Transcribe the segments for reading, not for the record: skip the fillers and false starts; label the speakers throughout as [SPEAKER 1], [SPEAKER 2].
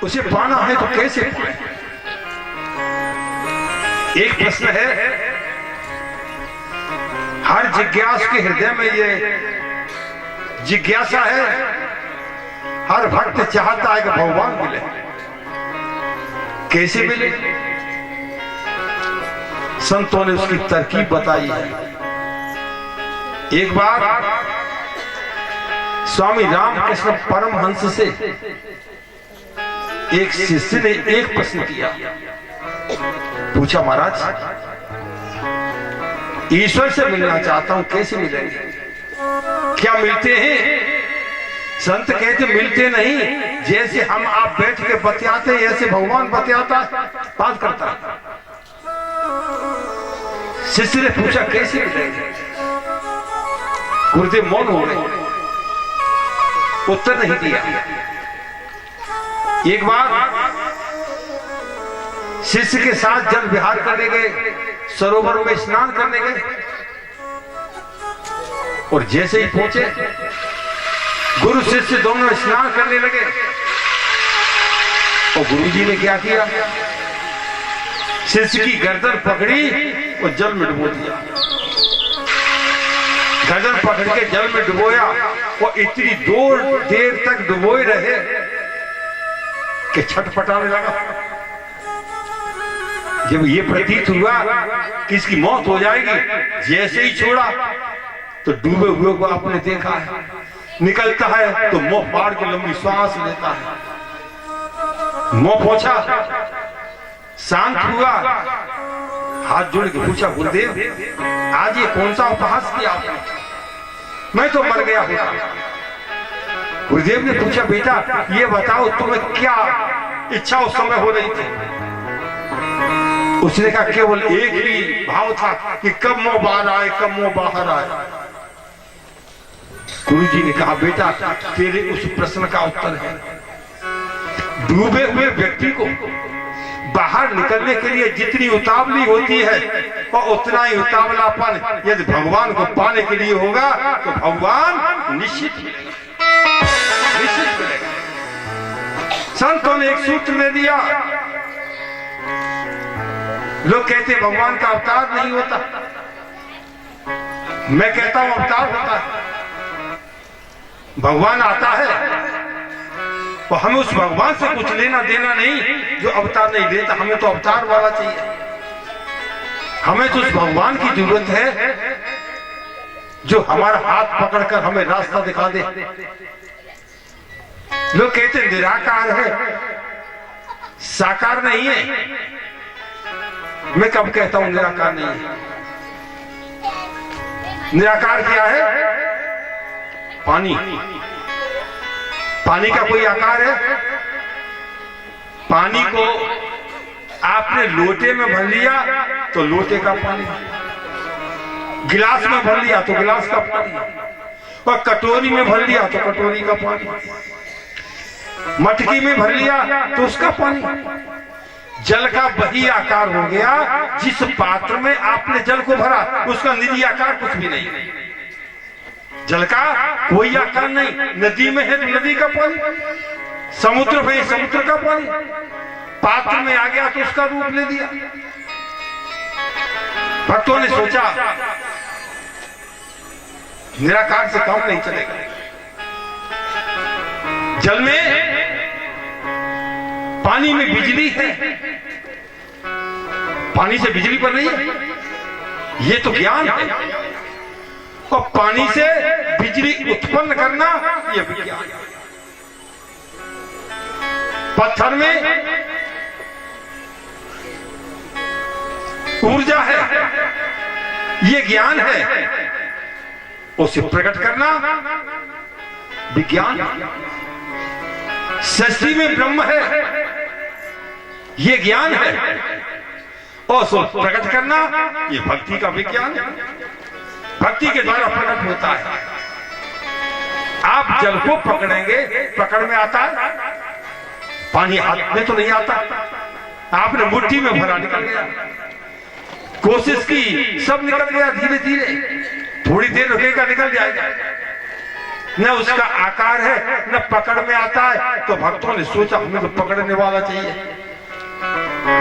[SPEAKER 1] उसे पाना है तो कैसे पाए? एक प्रश्न है, हर जिज्ञास के हृदय में ये जिज्ञासा है, हर भक्त चाहता है कि भगवान मिले। कैसे मिले? संतों ने उसकी तरकीब बताई है। एक बार स्वामी रामकृष्ण परमहंस से एक शिष्य ने एक प्रश्न किया, पूछा, महाराज ईश्वर से मिलना चाहता हूं, कैसे मिलेंगे? क्या मिलते हैं? संत कहते मिलते नहीं, जैसे हम आप बैठ के बतियाते ऐसे भगवान बतियाता बात करता। शिष्य ने पूछा कैसे मिलेंगे? गुरुदेव मौन हो गए, उत्तर नहीं दिया। एक बार शिष्य के साथ जल विहार करने गए, सरोवर में स्नान करने गए, और जैसे ही पहुंचे गुरु शिष्य दोनों स्नान करने लगे। और गुरुजी ने क्या किया? शिष्य की गर्दन पकड़ी और जल में डुबो दिया। गर्दन पकड़ के जल में डुबोया और इतनी देर तक डुबोए रहे कि छटपटाने लगा। जब ये प्रतीत हुआ कि इसकी मौत हो जाएगी, जैसे ही छोड़ा तो डूबे हुए को आपने देखा है, निकलता है तो मुंह फाड़ के लंबी सांस लेता है। मुंह पोंछा, शांत हुआ, हाथ जोड़ के पूछा, गुरुदेव आज ये कौन सा उपहास किया आपने? मैं तो मर गया होता। गुरुदेव ने पूछा, बेटा ये बताओ तुम्हें क्या इच्छा उस समय हो रही थी? उसने कहा केवल एक ही भाव था कि कब मुंह बाहर आए, कब मुंह बाहर आए। गुरुजी ने कहा, बेटा तेरे उस प्रश्न का उत्तर है, डूबे हुए व्यक्ति को बाहर निकलने के लिए जितनी उतावली होती है और उतना ही उतावलापन यदि भगवान को पाने के लिए होगा तो भगवान निश्चित मिलेगा। संतों ने एक सूत्र दे दिया। लोग कहते भगवान का अवतार नहीं होता, मैं कहता हूं अवतार होता है। भगवान आता है और हमें उस भगवान से कुछ लेना देना नहीं जो अवतार नहीं देता। हमें तो अवतार वाला चाहिए। हमें तो उस भगवान की जरूरत है जो हमारा हाथ पकड़कर हमें रास्ता दिखा दे। लोग कहते निराकार है, साकार नहीं है। मैं कब कहता हूं निराकार नहीं है? निराकार क्या है? पानी। पानी का कोई आकार है? पानी को आपने लोटे में भर लिया तो लोटे का पानी, गिलास में भर लिया तो गिलास का पानी, और कटोरी में भर लिया तो कटोरी का पानी, मटकी में भर लिया तो उसका पानी। जल का वही आकार हो गया जिस पात्र में आपने जल को भरा, उसका निजी आकार कुछ भी नहीं। जल का कोई आकार नहीं। नदी में है तो नदी का पानी, समुद्र में समुद्र का पानी, पात्र में आ गया तो उसका रूप ले दिया। भक्तों ने सोचा निराकार से काम नहीं चलेगा। जल में, पानी में बिजली है, पानी से बिजली बन रही है, ये तो ज्ञान है। और पानी से बिजली उत्पन्न करना ये विज्ञान है। पत्थर में ऊर्जा है, ये ज्ञान है। उसे प्रकट करना विज्ञान है। सृष्टि में ब्रह्म है, ये ज्ञान है। और उसको प्रकट करना ये भक्ति का विज्ञान है। भक्ति के द्वारा प्रकट होता है। आप जल को पकड़ेंगे, पकड़ में आता है, पानी हाथ में तो नहीं आता। आपने मुट्ठी में भरा, निकल गया। कोशिश की, सब निकल गया। धीरे धीरे थोड़ी देर रुकेगा, निकल जाएगा। न उसका आकार है न पकड़ में आता है। तो भक्तों ने सोचा हमें तो पकड़ने वाला चाहिए।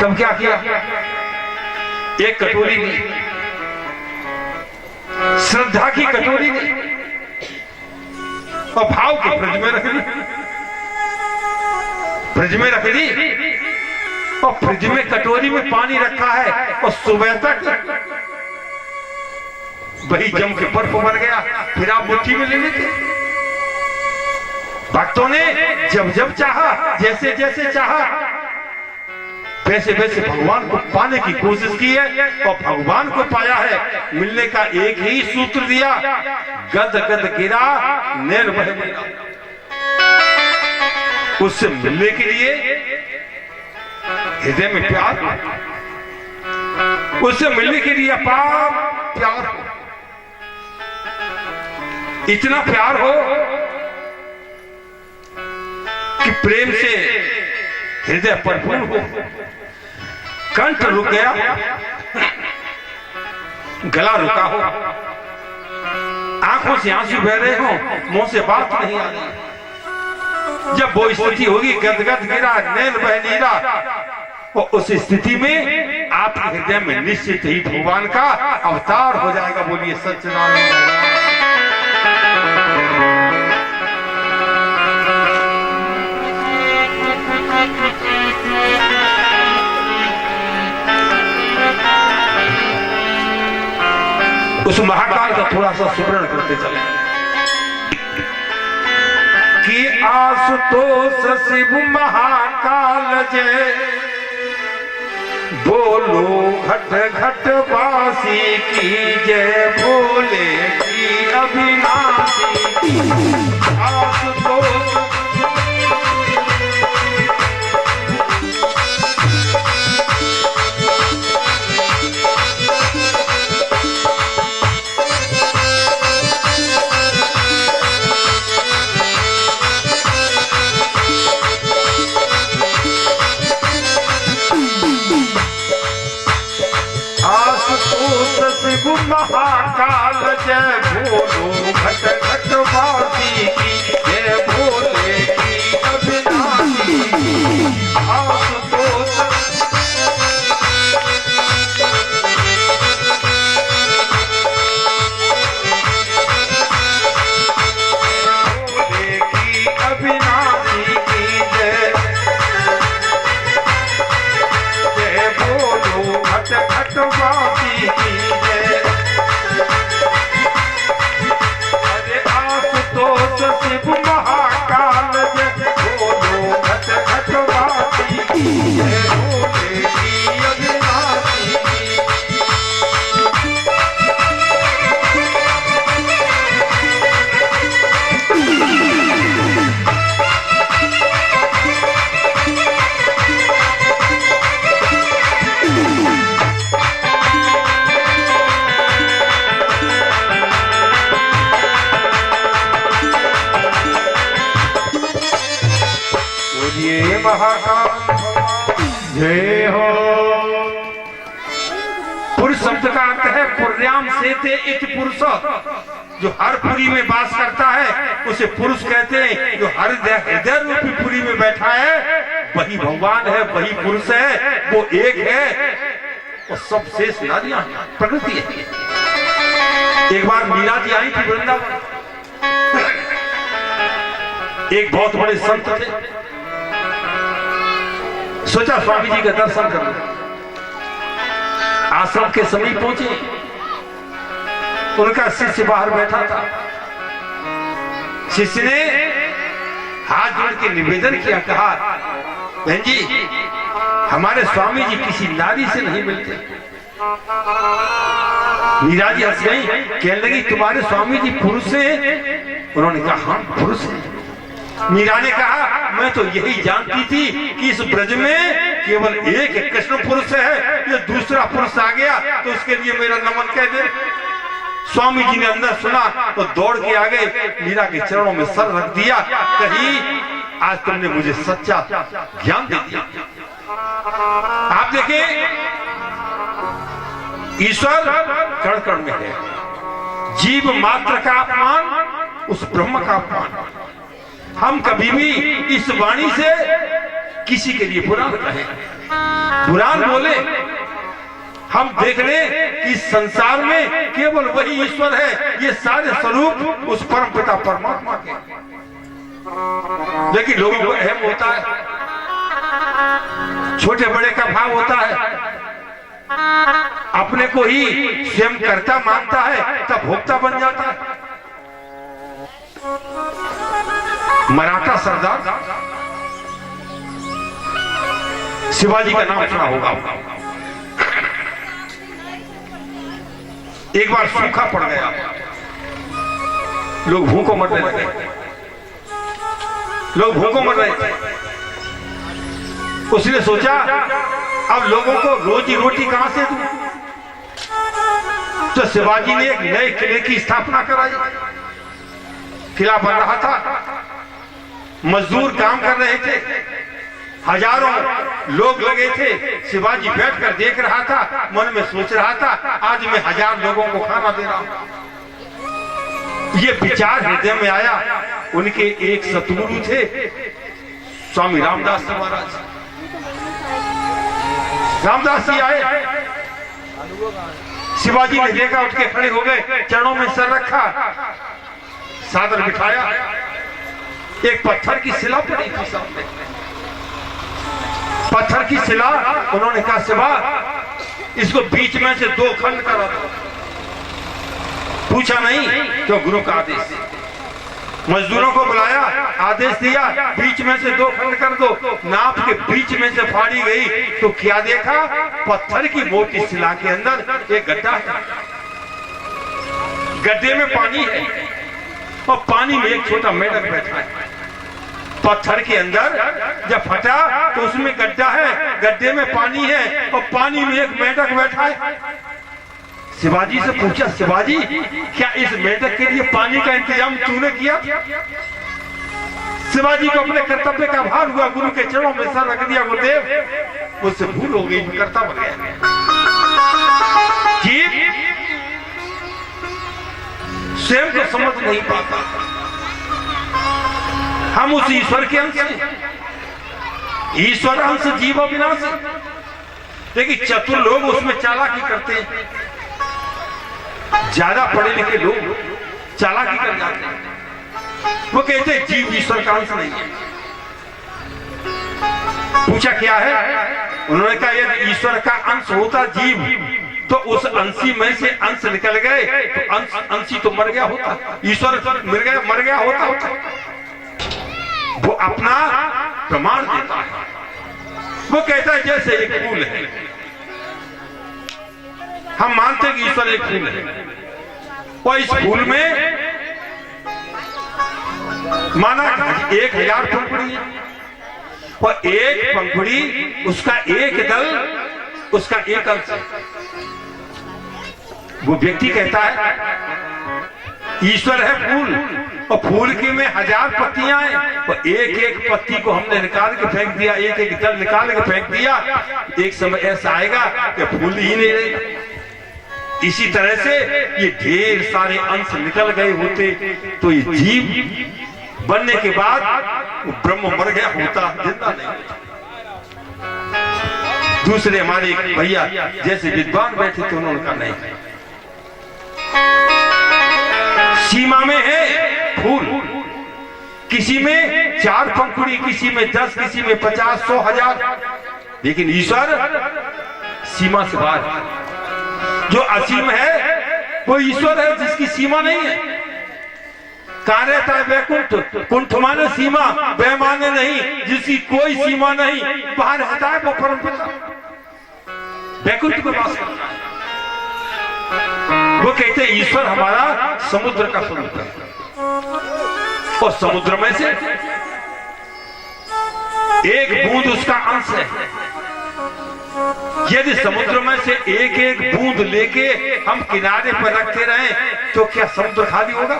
[SPEAKER 1] तब क्या किया, एक कटोरी ली, श्रद्धा की कटोरी ली और भाव के फ्रिज में रख दी। फ्रिज में रख दी और फ्रिज में कटोरी में पानी रखा है और सुबह तक वही जम के बर्फ बन गया। फिर आप मुट्ठी में ले लेते। भक्तों ने जब जब चाहा, जैसे जैसे चाहा, वैसे वैसे भगवान को पाने की कोशिश की है और भगवान को पाया है। मिलने का एक ही सूत्र दिया, गद गद गिरा नैन बह गिरा। उससे मिलने के लिए हृदय में प्यार, उससे मिलने के लिए अपार प्यार हो, इतना प्यार हो कि प्रेम से हृदय परिपूर्ण हो, कंठ रुक गया, गला रुका हो, आंखों से आंसू बह रहे हो, मुंह से बात नहीं आ रही। जब वो स्थिति होगी, गदगद गिरा नैन बह नीरा, और उस स्थिति में आपके हृदय में निश्चित ही भगवान का अवतार हो जाएगा। बोलिए सच्चिदानंद। उस महाकाल का थोड़ा सा सुमरण करते चले कि आशुतोष शिव महाकाल जय, बोलो घट घट वासी की जय, भोले की अविनाशी की। आशुतोष महाकाल जय, भोलो घट घट वासी की जय, भोले की अविनाशी की। आशुतोष भोले की अविनाशी की जय, जय बोलो घट घट वासी की जय। शिव महाकाल जय, बोलो घट घट वासी की जय, भोले की अविनाशी की। महाकाल जय हो। पुरुष शब्द का अर्थ है पुर्याम सेते इति पुरुष, जो हर पुरी में वास करता है उसे पुरुष कहते हैं। जो हर हृदय रूपी पुरी में बैठा है वही भगवान है, वही पुरुष है, वो एक है और सब शेष नारियां प्रकृति है। एक बार मीरा जी आई थी वृंदावन, एक बहुत बड़े संत थे, सोचा स्वामी जी का दर्शन कर लो। आश्रम के समीप पहुंचे, उनका शिष्य बाहर बैठा था। शिष्य ने हाथ जोड़ के निवेदन किया, कहा बहन जी हमारे स्वामी जी किसी नारी से नहीं मिलते। मीरा जी हंस गई, कहने लगी तुम्हारे स्वामी जी पुरुष हैं? उन्होंने कहा हाँ पुरुष हैं। मीरा ने कहा मैं तो यही जानती थी कि इस ब्रज में केवल एक कृष्ण पुरुष है, ये दूसरा पुरुष आ गया तो उसके लिए मेरा नमन कह दे। स्वामी जी ने अंदर सुना तो दौड़ के आ गए, मीरा के चरणों में सर रख दिया, कही आज तुमने मुझे सच्चा ज्ञान दे दिया। आप देखें ईश्वर कण कण में है, जीव मात्र का अपमान उस ब्रह्म का अपमान। हम कभी भी इस वाणी से किसी के लिए बुरा न कहें, बुरा न बोले। हम देख लें कि संसार में केवल वही ईश्वर है, ये सारे स्वरूप उस परम पिता परमात्मा के। लेकिन लोगों को अहम होता है, छोटे बड़े का भाव होता है, अपने को ही स्वयं कर्ता मानता है, तब भोक्ता बन जाता है। मराठा सरदार शिवाजी का नाम सुना होगा। एक बार सूखा पड़ गया, लोग भूखों मरने लगे, लोग भूखों मर रहे थे। उसने सोचा अब लोगों को रोजी रोटी कहां से दूं? तो शिवाजी ने एक नए किले की स्थापना कराई। किला बन रहा था, मजदूर काम कर रहे थे, हजारों लोग लगे थे। शिवाजी बैठकर देख रहा था, मन में सोच रहा था आज मैं 1000 लोगों को खाना दे रहा हूं। ये विचार हृदय में आया। उनके एक सतगुरु थे स्वामी रामदास जी महाराज। रामदास जी आए, शिवाजी ने देखा, उठ के खड़े हो गए, चरणों में सर रखा, सादर बिठाया। एक पत्थर की शिला पड़ी थी सामने, पत्थर की शिला। उन्होंने कहा शिवा, इसको बीच में से 2 खंड करा दो। पूछा नहीं, क्यों? गुरु का आदेश। मजदूरों को बुलाया, आदेश दिया बीच में से 2 खंड कर दो। नाप के बीच में से फाड़ी गई तो क्या देखा? पत्थर की मोटी शिला के अंदर एक गड्ढा है, गड्ढे में पानी है और पानी में एक छोटा मेढक बैठा है। पत्थर के अंदर जब फटा तो उसमें गड्ढा है, गड्ढे में पानी है और पानी में एक मेढक बैठा है। शिवाजी से पूछा, शिवाजी क्या इस मेढक के लिए पानी का इंतजाम तूने किया? शिवाजी को अपने कर्तव्य का भार हुआ, गुरु के चरणों में सर रख दिया। गुरुदेव मुझसे भूल हो गई, कर्ता बन गया। जीव स्वयं को समझ नहीं पाता। हम उस ईश्वर के अंश हैं, ईश्वर अंश जीव अविनाशी। लेकिन चतुर लोग उसमें चालाकी करते हैं, ज्यादा पढ़े लिखे लोग चालाकी कर जाते हैं। वो कहते हैं जीव ईश्वर का अंश नहीं है। पूछा क्या है? उन्होंने कहा यदि ईश्वर का अंश होता जीव तो उस अंशी में से अंश निकल गए तो अंशी तो मर गया होता, ईश्वर मर गया होता। वो अपना प्रमाण देता है। वो कहता है जैसे एक फूल है, हम मानते हैं कि ईश्वर एक फूल है और इस फूल में माना 1000 पंखुड़ी है और एक पंखुड़ी उसका एक दल, उसका एक अंश है। वो व्यक्ति कहता है ईश्वर है फूल और फूल की में 1000 पत्तियां हैं और एक एक पत्ती को हमने निकाल के फेंक दिया, एक एक दल निकाल के फेंक दिया। एक समय ऐसा आएगा कि फूल ही नहीं रहेगा। इसी तरह से ये ढेर सारे अंश निकल गए होते तो ये जीव बनने के बाद वो ब्रह्म मर गया होता, जिंदा नहीं होता। दूसरे हमारे भैया जैसे विद्वान बैठे थे, उन्होंने कहा नहीं, सीमा में है फूल, किसी में 4 पंखुड़ी, किसी में 10, किसी में 50, 100, 1000, लेकिन ईश्वर सीमा से बाहर। जो असीम है वो ईश्वर है जिसकी सीमा नहीं है। कहां रहता है वैकुंठ? कुंठ माने सीमा, वह माने नहीं, जिसकी कोई सीमा नहीं, वहां रहता है वो परम पिता, वैकुंठ में वास करता है। वो कहते हैं ईश्वर हमारा समुद्र का स्वरूप है और समुद्र में से एक बूंद उसका अंश है। यदि समुद्र में से एक एक बूंद लेके हम किनारे पर रखते रहे तो क्या समुद्र खाली होगा?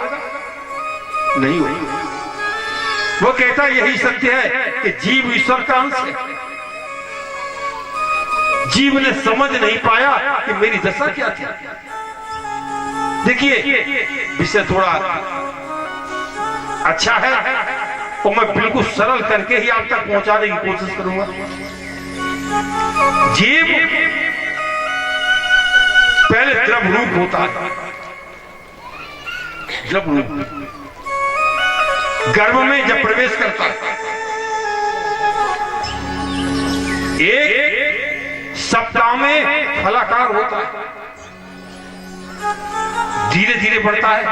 [SPEAKER 1] नहीं होगा। वो कहता है यही सत्य है कि जीव ईश्वर का अंश है। जीव ने समझ नहीं पाया कि मेरी दशा क्या थी। देखिए विषय थोड़ा अच्छा है, तो मैं बिल्कुल सरल करके ही आप तक पहुंचाने की कोशिश करूंगा। जीव पहले द्रव रूप होता है, द्रव रूप गर्भ में जब प्रवेश करता है, एक सप्ताह में फलाकार होता है, धीरे धीरे बढ़ता है,